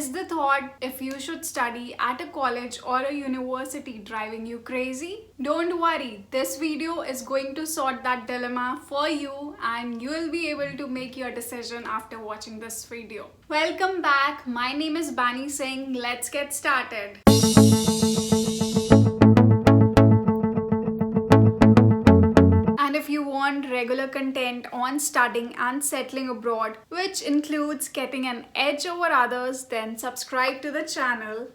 Is the thought if you should study at a college or a university driving you crazy? Don't worry, this video is going to sort that dilemma for you and you will be able to make your decision after watching this video. Welcome back, my name is Bani Singh. Let's get started. And if you want regular content on studying and settling abroad, which includes getting an edge over others, then subscribe to the channel.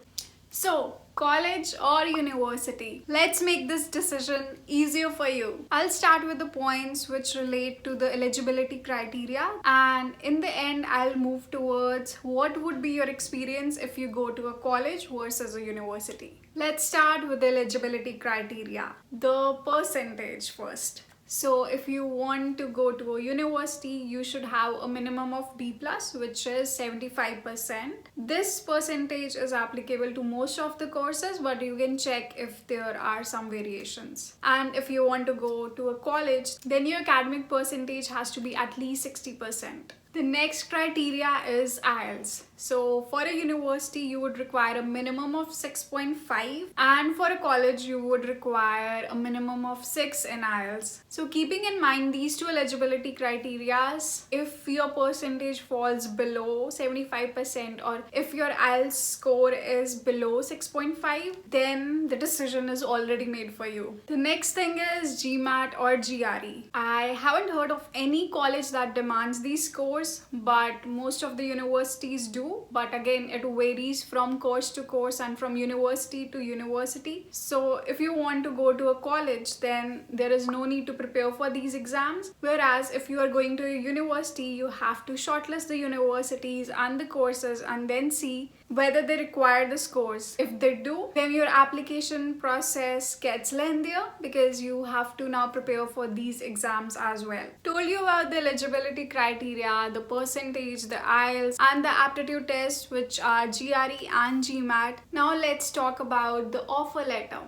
So, college or university? Let's make this decision easier for you. I'll start with the points which relate to the eligibility criteria, and in the end I'll move towards what would be your experience if you go to a college versus a university. Let's start with the eligibility criteria. The percentage first. So if you want to go to a university, you should have a minimum of B+, which is 75%. This percentage is applicable to most of the courses, but you can check if there are some variations. And if you want to go to a college, then your academic percentage has to be at least 60%. The next criteria is IELTS. So for a university, you would require a minimum of 6.5, and for a college, you would require a minimum of 6 in IELTS. So keeping in mind these two eligibility criteria, if your percentage falls below 75% or if your IELTS score is below 6.5, then the decision is already made for you. The next thing is GMAT or GRE. I haven't heard of any college that demands these scores, but most of the universities do. But again, it varies from course to course and from university to university. So if you want to go to a college, then there is no need to prepare for these exams. Whereas if you are going to a university, you have to shortlist the universities and the courses and then see whether they require the scores. If they do, then your application process gets lengthier because you have to now prepare for these exams as well. Told you about the eligibility criteria, the percentage, the IELTS and the aptitude test, which are GRE and GMAT. Now let's talk about the offer letter.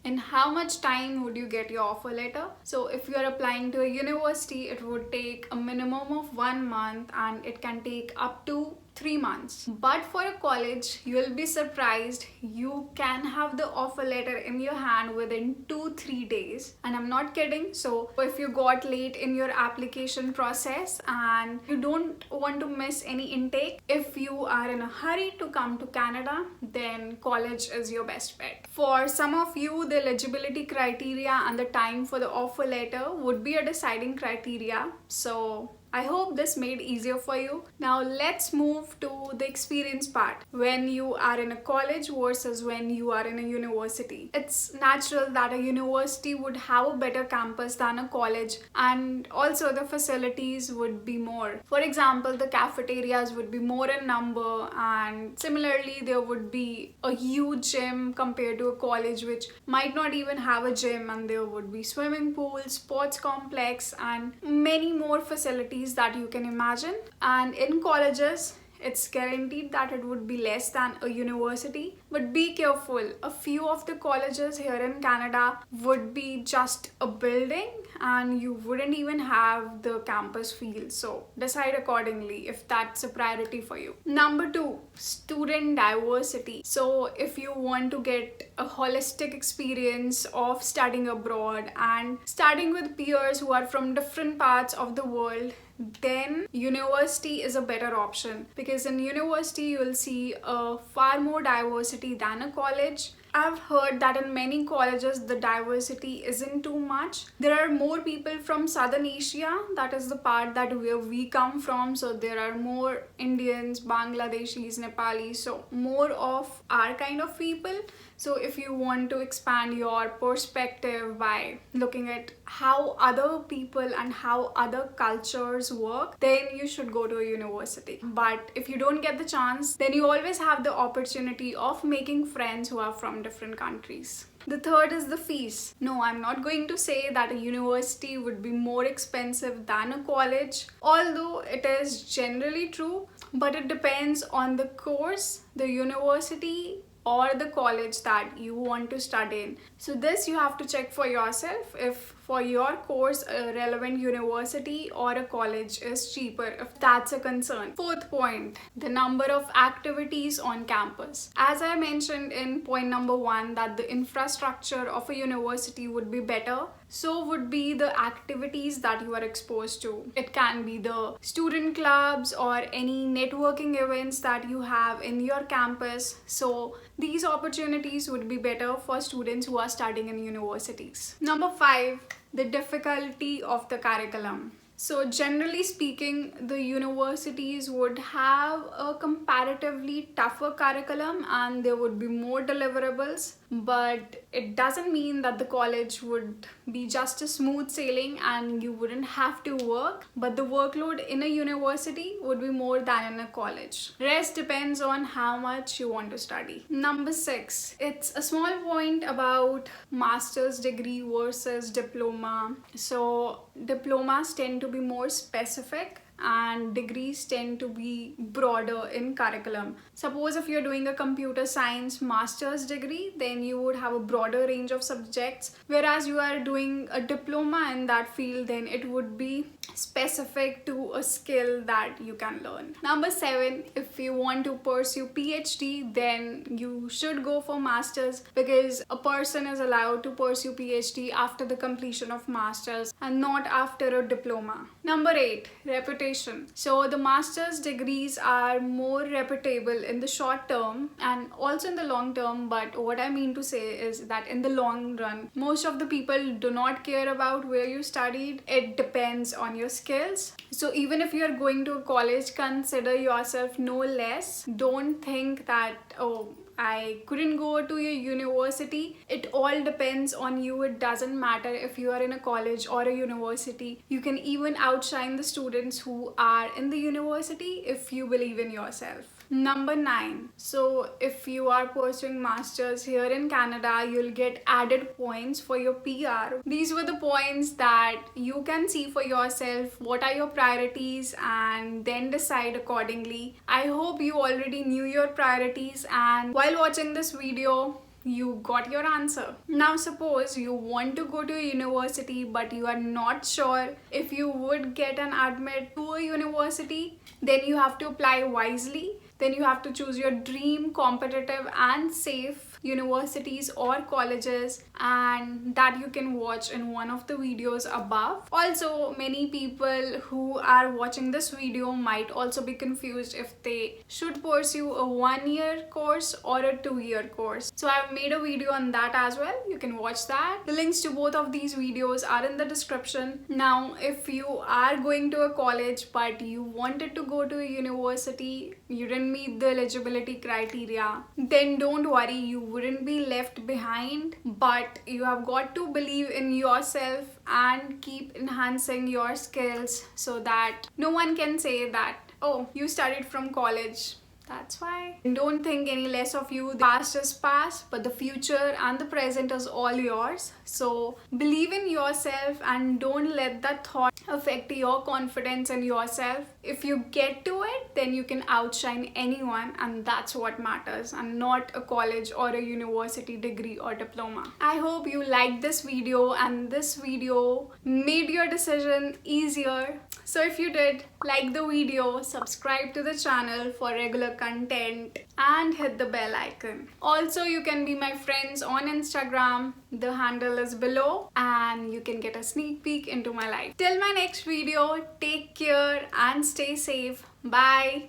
In how much time would you get your offer letter? So if you are applying to a university, it would take a minimum of 1 month and it can take up to 3 months. But for a college, you will be surprised. You can have the offer letter in your hand within 2-3 days. And I'm not kidding. So if you got late in your application process and you don't want to miss any intake, if you are in a hurry to come to Canada, then college is your best bet. For some of you, the eligibility criteria and the time for the offer letter would be a deciding criteria. So I hope this made easier for you. Now let's move to the experience part. When you are in a college versus when you are in a university. It's natural that a university would have a better campus than a college, and also the facilities would be more. For example, the cafeterias would be more in number, and similarly there would be a huge gym compared to a college which might not even have a gym, and there would be swimming pools, sports complex and many more facilities that you can imagine. And in colleges, it's guaranteed that it would be less than a university. But be careful, a few of the colleges here in Canada would be just a building and you wouldn't even have the campus feel. So decide accordingly if that's a priority for you. Number 2, student diversity. So if you want to get a holistic experience of studying abroad and studying with peers who are from different parts of the world, then university is a better option, because in university you will see a far more diversity than a college. I've heard that in many colleges the diversity isn't too much. There are more people from Southern Asia, that is the part that where we come from, so there are more Indians, Bangladeshis, Nepalis, so more of our kind of people. So if you want to expand your perspective by looking at how other people and how other cultures work, then you should go to a university. But if you don't get the chance, then you always have the opportunity of making friends who are from different countries. The third is the fees. No, I'm not going to say that a university would be more expensive than a college, although it is generally true, but it depends on the course, the university or the college that you want to study in. So this you have to check for yourself. If for your course, a relevant university or a college is cheaper if that's a concern. Fourth point, the number of activities on campus. As I mentioned in point number 1, that the infrastructure of a university would be better, so would be the activities that you are exposed to. It can be the student clubs or any networking events that you have in your campus. So these opportunities would be better for students who are studying in universities. Number 5, the difficulty of the curriculum. So generally speaking, the universities would have a comparatively tougher curriculum and there would be more deliverables, but it doesn't mean that the college would be just a smooth sailing and you wouldn't have to work, but the workload in a university would be more than in a college. Rest depends on how much you want to study. Number 6, it's a small point about master's degree versus diploma. So diplomas tend to be more specific and degrees tend to be broader in curriculum. Suppose if you're doing a computer science master's degree, then you would have a broader range of subjects, whereas you are doing a diploma in that field, then it would be specific to a skill that you can learn. Number 7, if you want to pursue PhD, then you should go for masters, because a person is allowed to pursue PhD after the completion of masters and not after a diploma. Number 8, reputation. So the master's degrees are more reputable in the short term and also in the long term, but what I mean to say is that in the long run, most of the people do not care about where you studied. It depends on your skills. So even if you're going to a college, consider yourself no less. Don't think that, oh, I couldn't go to your university. It all depends on you. It doesn't matter if you are in a college or a university. You can even outshine the students who are in the university if you believe in yourself. Number 9, so if you are pursuing masters here in Canada, you'll get added points for your PR. These were the points that you can see for yourself what are your priorities and then decide accordingly. I hope you already knew your priorities and while watching this video, you got your answer. Now suppose you want to go to a university but you are not sure if you would get an admit to a university, then you have to apply wisely. Then you have to choose your dream, competitive and safe universities or colleges, and that you can watch in one of the videos above. Also, many people who are watching this video might also be confused if they should pursue a 1-year course or a 2-year course. So I've made a video on that as well. You can watch that. The links to both of these videos are in the description. Now, if you are going to a college but you wanted to go to a university, you didn't meet the eligibility criteria, then don't worry, you wouldn't be left behind, but you have got to believe in yourself and keep enhancing your skills so that no one can say that, oh, you studied from college. That's why. Don't think any less of you. The past is past, but the future and the present is all yours. So believe in yourself and don't let that thought affect your confidence in yourself. If you get to it, then you can outshine anyone, and that's what matters, and not a college or a university degree or diploma. I hope you liked this video and this video made your decision easier. So if you did, like the video, subscribe to the channel for regular content and hit the bell icon. Also, you can be my friends on Instagram. The handle is below and you can get a sneak peek into my life. Till my next video, take care and stay safe. Bye.